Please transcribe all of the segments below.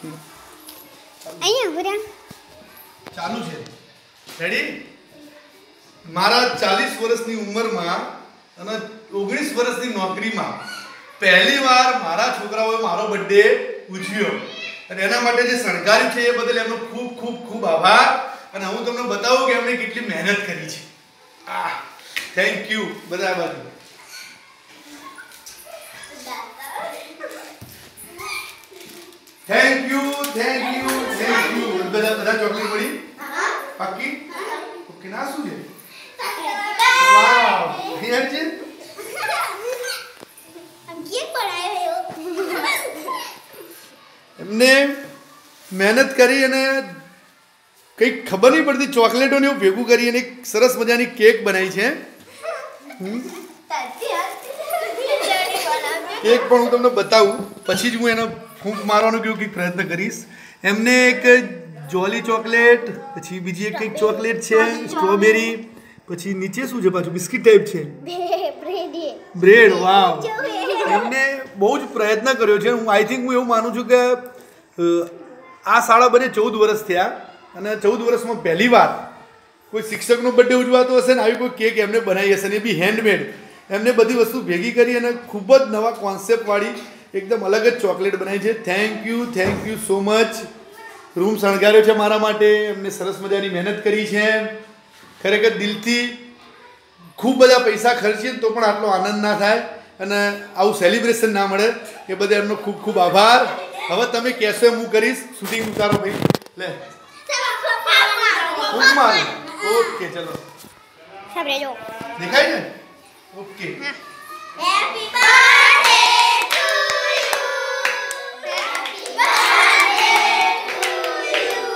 અહીંયા ભર્યા ચાલુ છે રેડી મારા 40 વર્ષની ઉંમરમાં અને 19 વર્ષની નોકરીમાં પહેલી વાર મારા છોકરાઓએ મારો બર્થડે ઉજવ્યો અને એના માટે જે શણગાર્યું છે એ બદલ એમનો ખૂબ ખૂબ ખૂબ આભાર અને હું તમને બતાવું કે એમણે કેટલી મહેનત કરી છે થેન્ક યુ બધા બાજુ થેન્ક યુ બધા ચોકલેટ મળી પાકી ઓકે ના શું છે વાવ હિયર છે એમને મહેનત કરી અને કંઈક ખબર નહીં પડતી ચોકલેટોને એવું ભેગું કરી અને એક સરસ મજાની કેક બનાવી છે કેક પણ હું તમને બતાવું પછી જ હું એનો ફૂંક મારવાનો કંઈક પ્રયત્ન કરીશ એમને એક જોલી ચોકલેટ પછી બીજી એક કંઈક ચોકલેટ છે સ્ટ્રોબેરી પછી નીચે શું છે પાછું બિસ્કિટ ટાઈપ છે બ્રેડ વાવ એમને બહુ જ પ્રયત્ન કર્યો છે હું આઈ થિંક હું એવું માનું છું કે આ શાળા બને 14 વર્ષ થયા અને 14 વર્ષમાં પહેલી વાર કોઈ શિક્ષકનો બર્થડે ઉજવાતો હશે ને આવી કોઈ કેક એમને બનાવી હશે ને એ બી હેન્ડમેડ એમને બધી વસ્તુ ભેગી કરી અને ખૂબ જ નવા કોન્સેપ્ટવાળી એકદમ અલગ જ ચોકલેટ બનાવી છે thank you so much room શણગાર્યો છે મારા માટે એમને સરસ મજાની મહેનત કરી છે ખરેખર દિલથી ખૂબ બધા પૈસા ખર્ચીએ તો પણ આટલો આનંદ ના થાય અને આવું સેલિબ્રેશન ના મળે એ બદલ એમનો ખૂબ ખૂબ આભાર હવે તમે કહેશો એમ હું કરીશ શૂટિંગ ઉતારો ભાઈ લે ઓકે ચલો દેખાય ને okay happy birthday to you happy birthday to you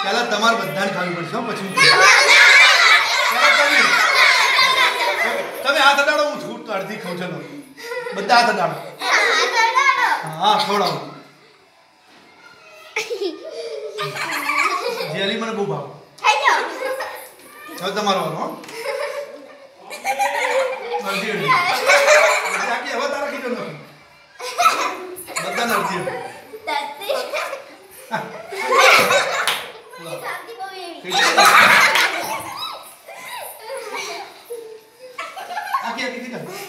પહેલા તમારે બધાને ખાવી પડશે પછી તમે હાથ અડાડો હું છૂટ અડધી ખાઉં ચલો બધા હાથ અડાડો હા ખવડાવો જેલી મને બહુ ભાવ હવે તમારો વારો અડધી હવે તારા કીધો નથી બધાને અડધી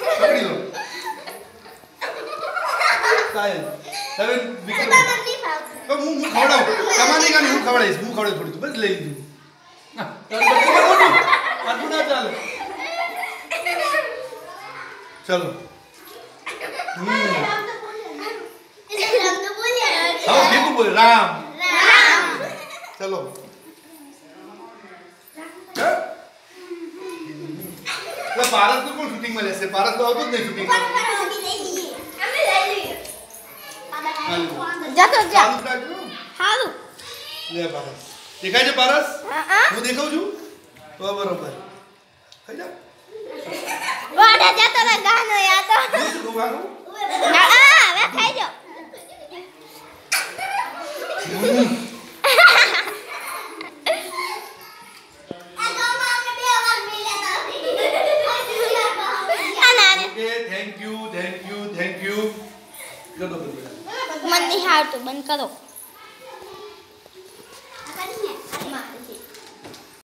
પકડી લો હવે હું ખવડાવું તમારી ગાને હું ખવડાવીશ હું ખવડાવું થોડી બસ લઈ લીધું આટલું ના ચાલે ચલો હવે ભેગું બોલે રામ ચલો પારસ નું કોણ શૂટિંગમાં લેશે પારસ તો આવતો જ નહીં શૂટિંગ દેખાય છે પારસ હું દેખાઉં છું તો બરોબર ખાઈ જા વાડા જતો ને ગાનો યાદ શું ગાનું હવે ખાઈ જો થેન્ક યુ મને હાર તો બંધ કરો